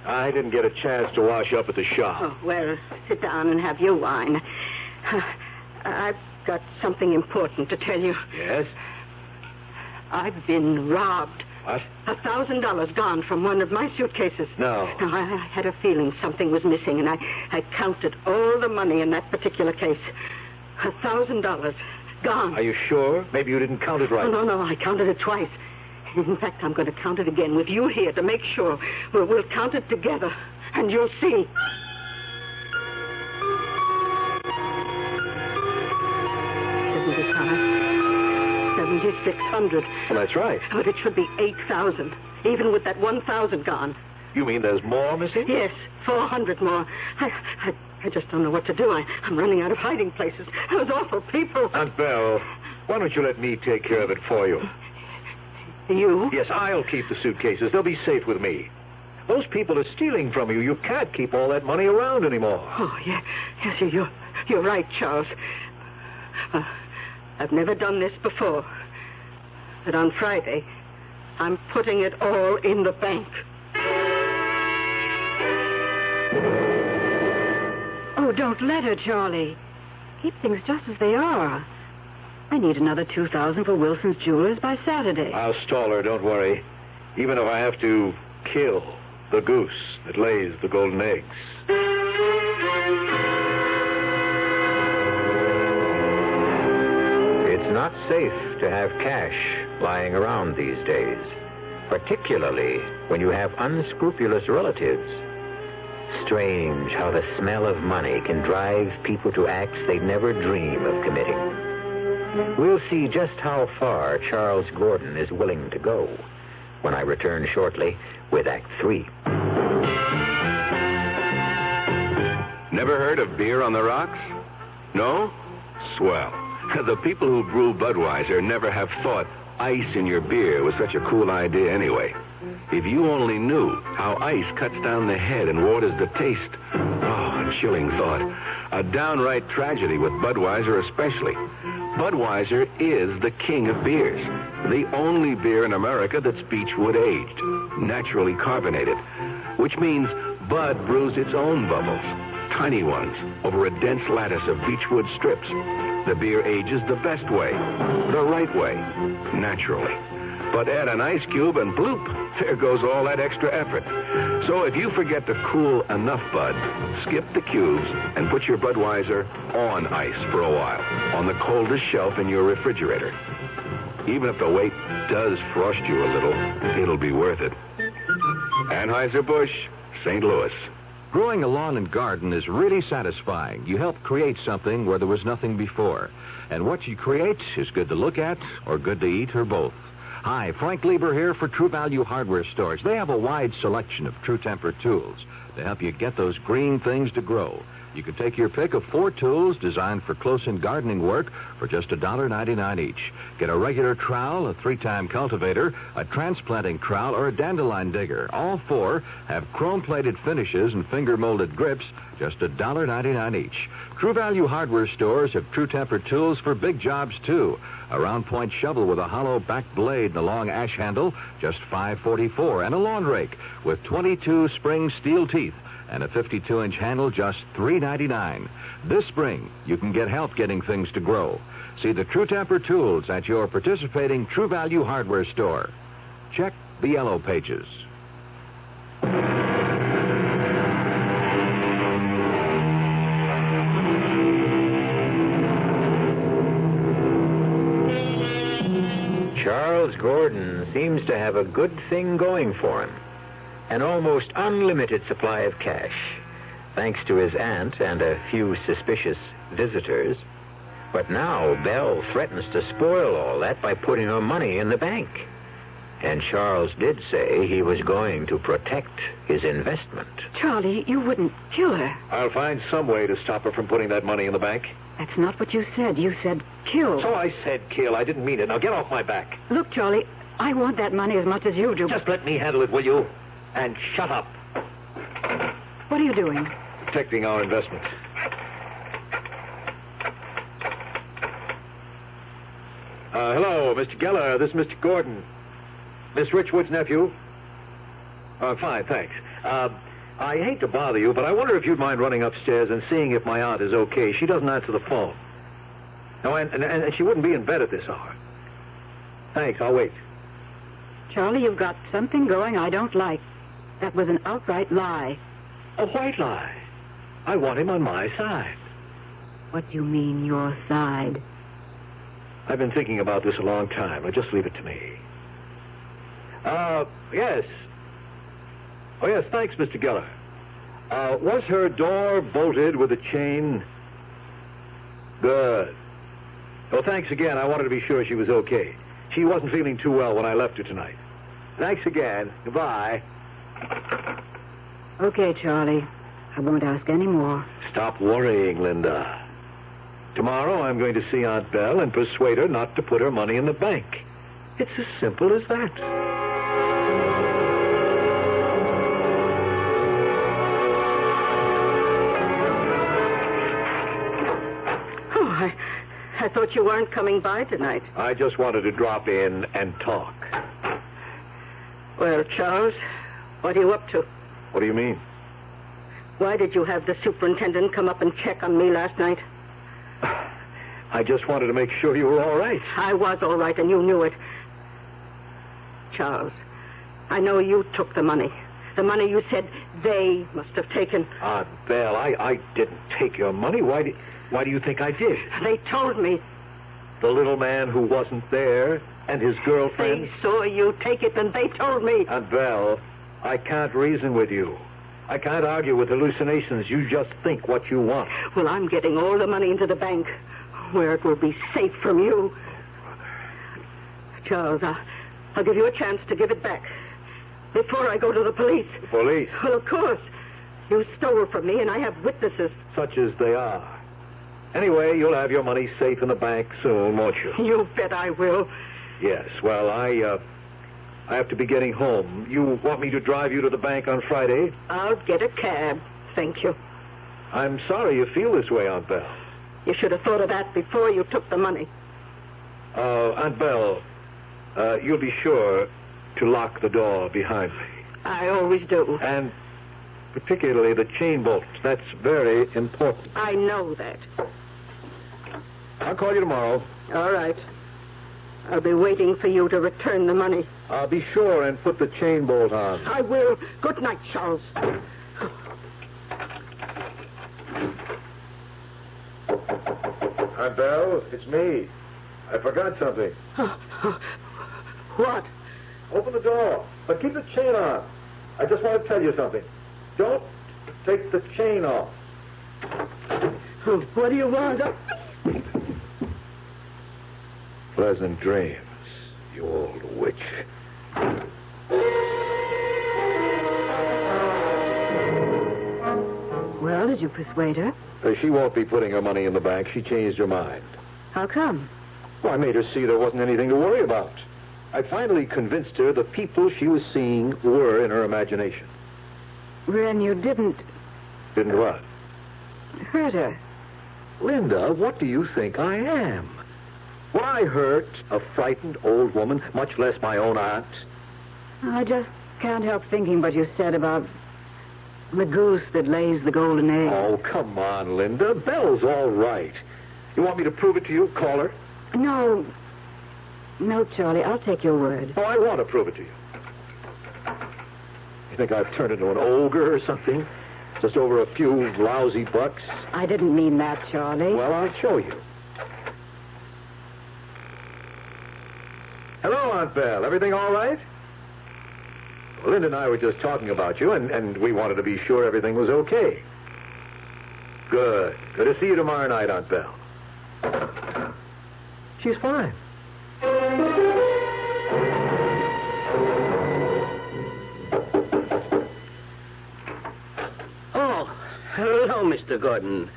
Speaker 4: I didn't get a chance to wash up at the shop.
Speaker 3: Oh, well, sit down and have your wine. I've got something important to tell you.
Speaker 4: Yes?
Speaker 3: I've been robbed.
Speaker 4: What?
Speaker 3: $1,000 gone from one of my suitcases.
Speaker 4: No.
Speaker 3: Now, I had a feeling something was missing, and I counted all the money in that particular case. $1,000 gone.
Speaker 4: Are you sure? Maybe you didn't count it right.
Speaker 3: Oh, no, I counted it twice. In fact, I'm going to count it again with you here to make sure. We'll count it together, and you'll see. $7,600.
Speaker 4: Well, that's right.
Speaker 3: But it should be 8,000, even with that 1,000 gone.
Speaker 4: You mean there's more missing?
Speaker 3: Yes, 400 more. I just don't know what to do. I'm running out of hiding places. Those awful people.
Speaker 4: Aunt Belle, why don't you let me take care of it for you?
Speaker 3: You?
Speaker 4: Yes, I'll keep the suitcases. They'll be safe with me. Those people are stealing from you. You can't keep all that money around anymore.
Speaker 3: Oh, yeah. Yes, you're right, Charles. I've never done this before. But on Friday, I'm putting it all in the bank.
Speaker 9: Oh, don't let her, Charlie. Keep things just as they are. I need another $2,000 for Wilson's Jewelers by Saturday.
Speaker 4: I'll stall her, don't worry. Even if I have to kill the goose that lays the golden eggs.
Speaker 2: It's not safe to have cash lying around these days, particularly when you have unscrupulous relatives. Strange how the smell of money can drive people to acts they'd never dream of committing. We'll see just how far Charles Gordon is willing to go when I return shortly with Act 3.
Speaker 8: Never heard of beer on the rocks? No? Swell. The people who brew Budweiser never have thought ice in your beer was such a cool idea anyway. If you only knew how ice cuts down the head and waters the taste. Oh, a chilling thought. A downright tragedy with Budweiser especially. Budweiser is the king of beers. The only beer in America that's beechwood aged, naturally carbonated, which means Bud brews its own bubbles, tiny ones, over a dense lattice of beechwood strips. The beer ages the best way, the right way, naturally. But add an ice cube and bloop, there goes all that extra effort. So if you forget to cool enough Bud, skip the cubes and put your Budweiser on ice for a while, on the coldest shelf in your refrigerator. Even if the wait does frost you a little, it'll be worth it. Anheuser-Busch,
Speaker 10: St. Louis.
Speaker 8: Growing a lawn and garden is really satisfying. You help create something where there was nothing before. And what you create is good to look at or good to eat or both. Hi, Frank Lieber here for True Value Hardware Stores. They have a wide selection of True Temper tools to help you get those green things to grow. You can take your pick of 4 tools designed for close-in gardening work for just $1.99 each. Get a regular trowel, a 3-time cultivator, a transplanting trowel, or a dandelion digger. All 4 have chrome-plated finishes and finger-molded grips, just $1.99 each. True Value Hardware Stores have True Temper tools for big jobs, too. A round-point shovel with a hollow back blade and a long ash handle, just $5.44. And a lawn rake with 22 spring steel teeth and a 52-inch handle, just $3.99. This spring, you can get help getting things to grow. See the True Temper tools at your participating True Value Hardware store. Check the yellow pages.
Speaker 2: Charles Gordon seems to have a good thing going for him. An almost unlimited supply of cash, thanks to his aunt and a few suspicious visitors. But now Belle threatens to spoil all that by putting her money in the bank. And Charles did say he was going to protect his investment.
Speaker 9: Charlie, you wouldn't kill her.
Speaker 4: I'll find some way to stop her from putting that money in the bank.
Speaker 9: That's not what you said. You said kill.
Speaker 4: So I said kill. I didn't mean it. Now get off my back.
Speaker 9: Look, Charlie, I want that money as much as you do.
Speaker 4: Just let me handle it, will you? And shut up.
Speaker 9: What are you doing?
Speaker 4: Protecting our investment. Hello, Mr. Geller. This is Mr. Gordon. Miss Richwood's nephew. Fine, thanks. I hate to bother you, but I wonder if you'd mind running upstairs and seeing if my aunt is okay. She doesn't answer the phone. No, and she wouldn't be in bed at this hour. Thanks, I'll wait.
Speaker 9: Charlie, you've got something going I don't like. That was an outright lie.
Speaker 4: A white lie. I want him on my side.
Speaker 9: What do you mean, your side?
Speaker 4: I've been thinking about this a long time. Now, just leave it to me. Yes. Oh, yes, thanks, Mr. Geller. Was her door bolted with a chain? Good. Well, thanks again. I wanted to be sure she was okay. She wasn't feeling too well when I left her tonight. Thanks again. Goodbye.
Speaker 9: Okay, Charlie. I won't ask any more.
Speaker 4: Stop worrying, Linda. Tomorrow I'm going to see Aunt Belle and persuade her not to put her money in the bank. It's as simple as that.
Speaker 3: Oh, I thought you weren't coming by tonight.
Speaker 4: I just wanted to drop in and talk.
Speaker 3: Well, Charles, what are you up to?
Speaker 4: What do you mean?
Speaker 3: Why did you have the superintendent come up and check on me last night?
Speaker 4: I just wanted to make sure you were all right.
Speaker 3: I was all right, and you knew it. Charles, I know you took the money. The money you said they must have taken.
Speaker 4: Aunt Belle, I didn't take your money. Why do you think I did?
Speaker 3: They told me.
Speaker 4: The little man who wasn't there and his girlfriend?
Speaker 3: They saw you take it, and they told me.
Speaker 4: Aunt Belle, I can't reason with you. I can't argue with hallucinations. You just think what you want.
Speaker 3: Well, I'm getting all the money into the bank, where it will be safe from you. Charles, I'll give you a chance to give it back before I go to the police.
Speaker 4: The police?
Speaker 3: Well, of course. You stole it from me, and I have witnesses.
Speaker 4: Such as they are. Anyway, you'll have your money safe in the bank soon, won't you?
Speaker 3: You bet I will.
Speaker 4: Yes, well, I have to be getting home. You want me to drive you to the bank on Friday?
Speaker 3: I'll get a cab. Thank you.
Speaker 4: I'm sorry you feel this way, Aunt Belle.
Speaker 3: You should have thought of that before you took the money.
Speaker 4: Aunt Belle, you'll be sure to lock the door behind me.
Speaker 3: I always do.
Speaker 4: And particularly the chain bolt. That's very important.
Speaker 3: I know that.
Speaker 4: I'll call you tomorrow.
Speaker 3: All right. I'll be waiting for you to return the money.
Speaker 4: I'll be sure and put the chain bolt on.
Speaker 3: I will. Good night, Charles.
Speaker 4: Aunt Belle, it's me. I forgot something.
Speaker 3: What?
Speaker 4: Open the door, but keep the chain on. I just want to tell you something. Don't take the chain off.
Speaker 14: What do you want?
Speaker 4: Pleasant dreams, you old witch.
Speaker 9: Well, did you persuade her?
Speaker 4: She won't be putting her money in the bank. She changed her mind.
Speaker 9: How come?
Speaker 4: Well, I made her see there wasn't anything to worry about. I finally convinced her the people she was seeing were in her imagination.
Speaker 9: Ren, you didn't
Speaker 4: Didn't what?
Speaker 9: hurt her.
Speaker 4: Linda, what do you think I am? Would I hurt a frightened old woman, much less my own aunt?
Speaker 9: I just can't help thinking what you said about the goose that lays the golden eggs.
Speaker 4: Oh, come on, Linda. Belle's all right. You want me to prove it to you? Call her?
Speaker 9: No, Charlie, I'll take your word.
Speaker 4: Oh, I want to prove it to you. You think I've turned into an ogre or something? Just over a few lousy bucks?
Speaker 9: I didn't mean that, Charlie.
Speaker 4: Well, I'll show you. Hello, Aunt Belle. Everything all right? Well, Linda and I were just talking about you, and we wanted to be sure everything was okay. Good. Good to see you tomorrow night, Aunt Belle. She's fine.
Speaker 14: Oh, hello, Mr. Gordon.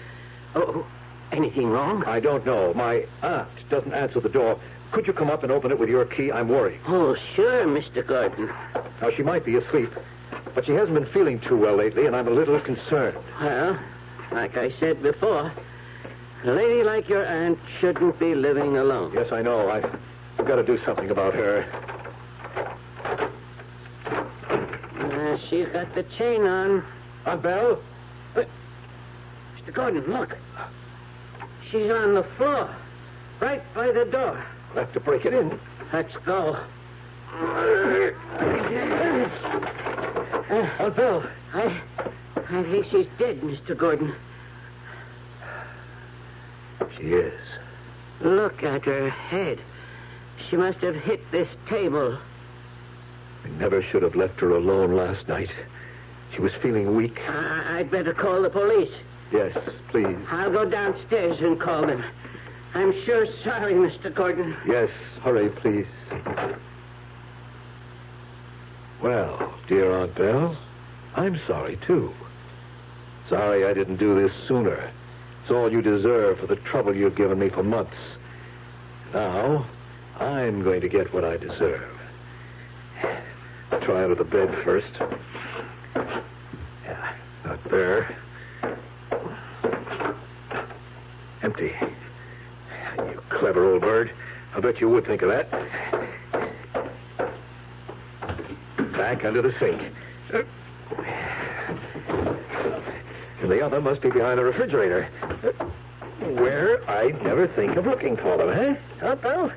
Speaker 14: Oh, anything wrong?
Speaker 4: I don't know. My aunt doesn't answer the door. Could you come up and open it with your key? I'm worried.
Speaker 14: Oh, sure, Mr. Gordon.
Speaker 4: Now, she might be asleep, but she hasn't been feeling too well lately, and I'm a little concerned.
Speaker 14: Well, like I said before, a lady like your aunt shouldn't be living alone.
Speaker 4: Yes, I know. I've got to do something about her.
Speaker 14: She's got the chain on.
Speaker 4: Aunt Belle?
Speaker 14: Mr. Gordon, look. She's on the floor, right by the door.
Speaker 4: We'll have to break it in.
Speaker 14: Let's go.
Speaker 4: Aunt Belle.
Speaker 14: I think she's dead, Mr. Gordon.
Speaker 4: She is.
Speaker 14: Look at her head. She must have hit this table.
Speaker 4: We never should have left her alone last night. She was feeling weak.
Speaker 14: I'd better call the police.
Speaker 4: Yes, please.
Speaker 14: I'll go downstairs and call them. I'm sure sorry, Mr. Gordon.
Speaker 4: Yes, hurry, please. Well, dear Aunt Belle, I'm sorry, too. Sorry I didn't do this sooner. It's all you deserve for the trouble you've given me for months. Now, I'm going to get what I deserve. I'll try out of the bed first. Yeah, not there. Empty. You clever old bird. I bet you would think of that. Back under the sink. And the other must be behind the refrigerator. Where I'd never think of looking for them, eh? Aunt Belle?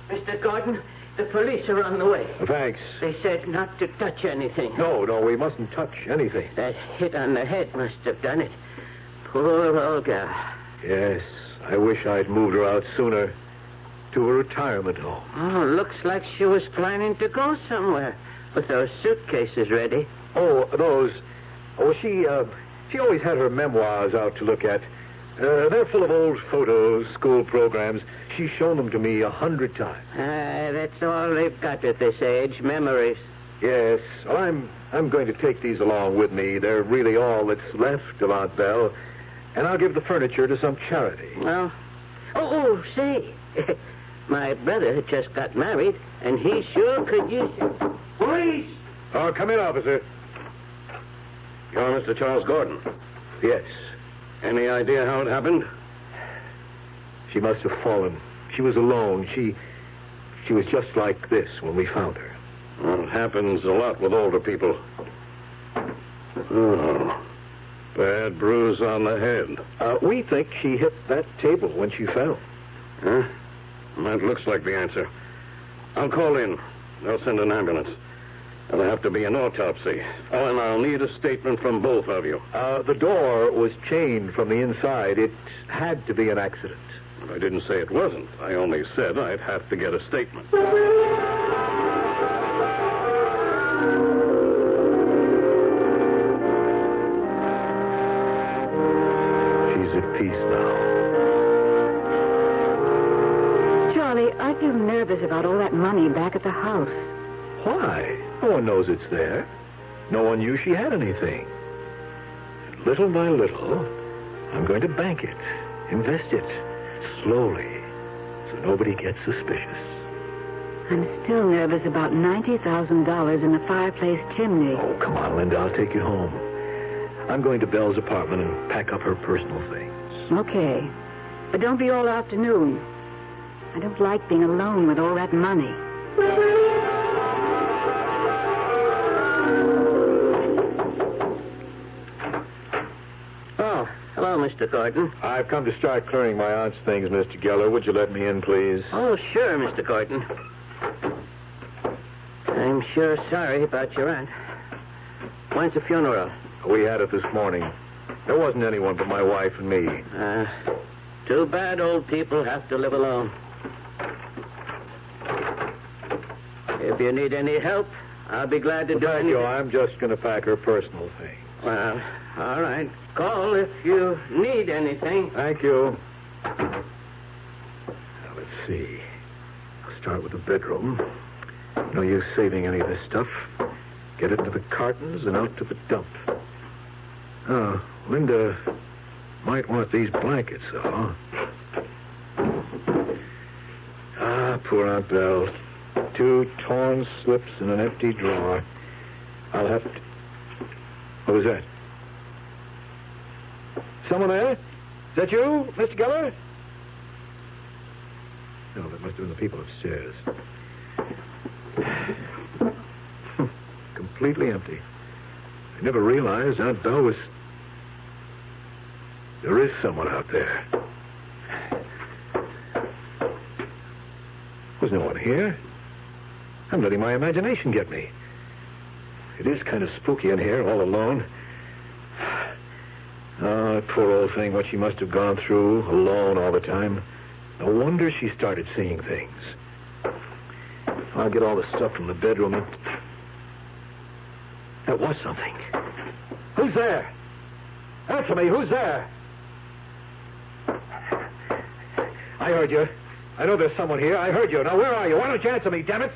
Speaker 14: Mr. Gordon, the police are on the way.
Speaker 4: Thanks.
Speaker 14: They said not to touch anything.
Speaker 4: No, we mustn't touch anything.
Speaker 14: That hit on the head must have done it. Poor Olga.
Speaker 4: Yes, I wish I'd moved her out sooner to a retirement home.
Speaker 14: Oh, looks like she was planning to go somewhere with those suitcases ready.
Speaker 4: Oh, those. Oh, she always had her memoirs out to look at. They're full of old photos, school programs. She's shown them to me 100 times.
Speaker 14: That's all they've got at this age, memories.
Speaker 4: Yes, well, I'm going to take these along with me. They're really all that's left of Aunt Belle. And I'll give the furniture to some charity.
Speaker 14: Well, say, my brother just got married, and he sure could use it.
Speaker 10: Police!
Speaker 4: Oh, come in, officer.
Speaker 10: You're Mr. Charles Gordon.
Speaker 4: Yes.
Speaker 10: Any idea how it happened?
Speaker 4: She must have fallen. She was alone. She was just like this when we found her.
Speaker 10: Well, it happens a lot with older people. Oh, bad bruise on the head.
Speaker 4: We think she hit that table when she fell.
Speaker 10: Huh? That looks like the answer. I'll call in. They'll send an ambulance. There'll have to be an autopsy. Oh, and I'll need a statement from both of you.
Speaker 4: The door was chained from the inside. It had to be an accident.
Speaker 10: I didn't say it wasn't. I only said I'd have to get a statement.
Speaker 4: peace now.
Speaker 9: Charlie, I feel nervous about all that money back at the house.
Speaker 4: Why? No one knows it's there. No one knew she had anything. Little by little, I'm going to bank it, invest it, slowly, so nobody gets suspicious.
Speaker 9: I'm still nervous about $90,000 in the fireplace chimney.
Speaker 4: Oh, come on, Linda, I'll take you home. I'm going to Belle's apartment and pack up her personal things.
Speaker 9: Okay. But don't be all afternoon. I don't like being alone with all that money.
Speaker 14: Oh, hello, Mr. Thornton.
Speaker 4: I've come to start clearing my aunt's things, Mr. Geller. Would you let me in, please?
Speaker 14: Oh, sure, Mr. Thornton. I'm sure sorry about your aunt. When's the funeral?
Speaker 4: We had it this morning. There wasn't anyone but my wife and me.
Speaker 14: Too bad old people have to live alone. If you need any help, I'll be glad to do
Speaker 4: Thank
Speaker 14: anything.
Speaker 4: you. I'm just going to pack her personal things.
Speaker 14: Well, all right. Call if you need anything.
Speaker 4: Thank you. Now, let's see. I'll start with the bedroom. No use saving any of this stuff. Get it into the cartons and out to the dump. Oh, Linda might want these blankets, though. Ah, poor Aunt Belle. 2 torn slips in an empty drawer. I'll have to... What was that? Someone there? Is that you, Mr. Geller? No, that must have been the people upstairs. Completely empty. I never realized Aunt Belle was... There is someone out there. There's no one here. I'm letting my imagination get me. It is kind of spooky in here, all alone. Oh, that poor old thing, what she must have gone through, alone all the time. No wonder she started seeing things. I'll get all the stuff from the bedroom and... That was something. Who's there? Answer me, who's there? I heard you. I know there's someone here. I heard you. Now, where are you? Why don't you answer me, damn it?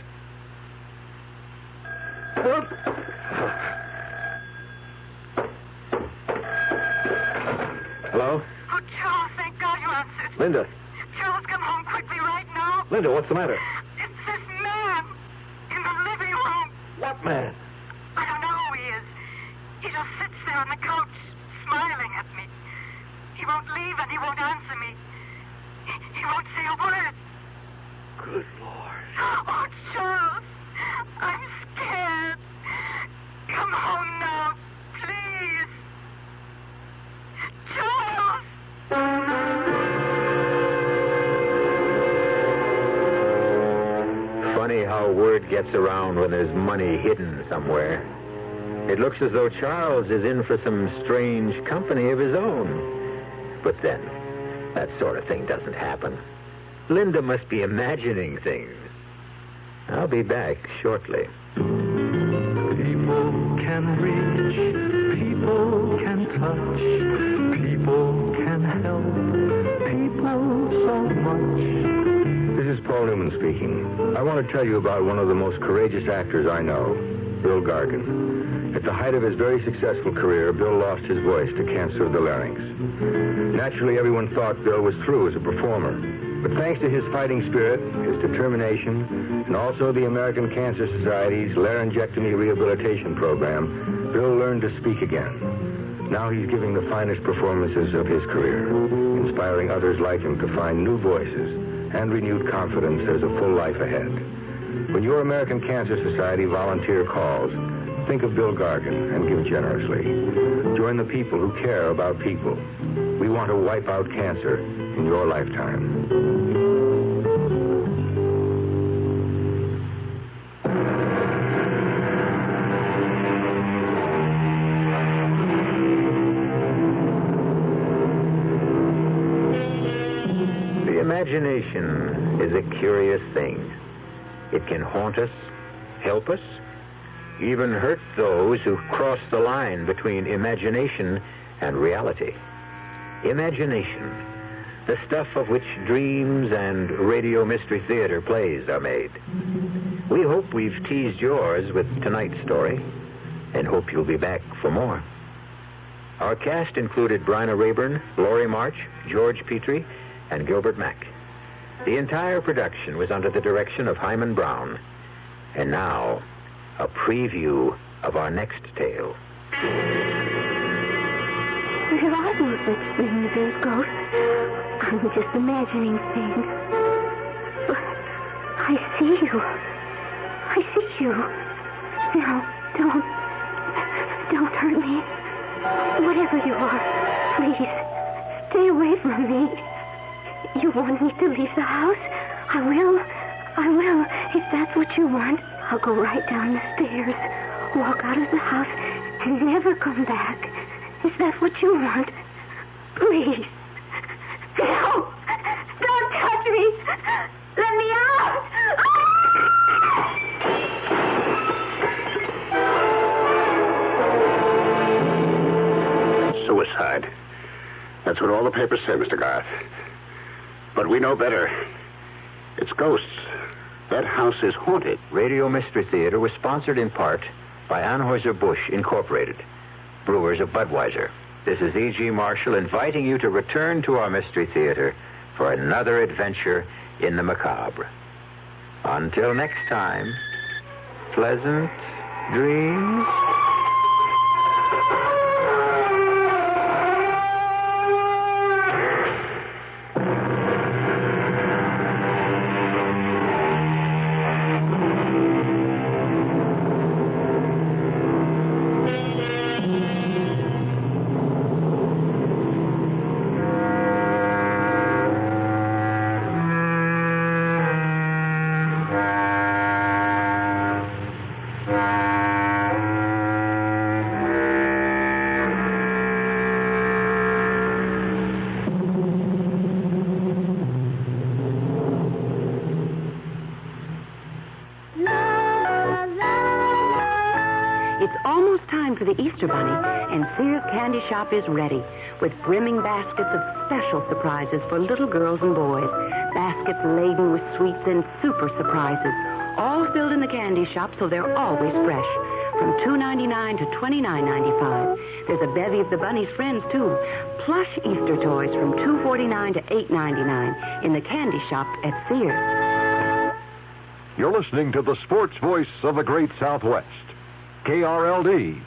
Speaker 4: Hello?
Speaker 15: Oh, Charles, thank God you answered.
Speaker 4: Linda.
Speaker 15: Charles, come home quickly right now.
Speaker 4: Linda, what's the matter?
Speaker 15: It's this man in the living room.
Speaker 4: What man?
Speaker 15: I don't know who he is. He just sits there on the couch, smiling at me. He won't leave and he won't answer me. He won't say a word.
Speaker 4: Good Lord.
Speaker 15: Oh, Charles, I'm scared. Come home now, please. Charles!
Speaker 2: Funny how word gets around when there's money hidden somewhere. It looks as though Charles is in for some strange company of his own. But then, that sort of thing doesn't happen. Linda must be imagining things. I'll be back shortly.
Speaker 5: People can reach, people can touch, people can help, people so much.
Speaker 16: This is Paul Newman speaking. I want to tell you about one of the most courageous actors I know, Bill Gargan. At the height of his very successful career, Bill lost his voice to cancer of the larynx. Naturally, everyone thought Bill was through as a performer. But thanks to his fighting spirit, his determination, and also the American Cancer Society's laryngectomy rehabilitation program, Bill learned to speak again. Now he's giving the finest performances of his career, inspiring others like him to find new voices and renewed confidence there's a full life ahead. When your American Cancer Society volunteer calls, think of Bill Gargan and give generously. Join the people who care about people. We want to wipe out cancer in your lifetime.
Speaker 2: The imagination is a curious thing. It can haunt us, help us, even hurt those who cross the line between imagination and reality. imagination, the stuff of which dreams and Radio Mystery Theater plays are made. We hope we've teased yours with tonight's story, and hope you'll be back for more. Our cast included Bryna Rayburn, Laurie March, George Petrie, and Gilbert Mack. The entire production was under the direction of Hyman Brown. And now, a preview of our next tale.
Speaker 12: There are no such things as ghosts. I'm just imagining things. But I see you. I see you. Now, don't hurt me. Whatever you are, please, stay away from me. You want me to leave the house? I will. If that's what you want, I'll go right down the stairs, walk out of the house, and never come back. Is that what you want? Please. No! Don't touch me! Let me out!
Speaker 17: Suicide. That's what all the papers say, Mr. Garth. But we know better. It's ghosts. That house is haunted.
Speaker 2: Radio Mystery Theater was sponsored in part by Anheuser-Busch Incorporated, brewers of Budweiser. This is E.G. Marshall inviting you to return to our Mystery Theater for another adventure in the macabre. Until next time, pleasant dreams.
Speaker 9: For the Easter Bunny, and Sears Candy Shop is ready with brimming baskets of special surprises for little girls and boys. Baskets laden with sweets and super surprises, all filled in the candy shop so they're always fresh. From $2.99 to $29.95. There's a bevy of the bunny's friends, too. Plush Easter toys from $2.49 to $8.99 in the candy shop at Sears.
Speaker 18: You're listening to the sports voice of the Great Southwest, KRLD.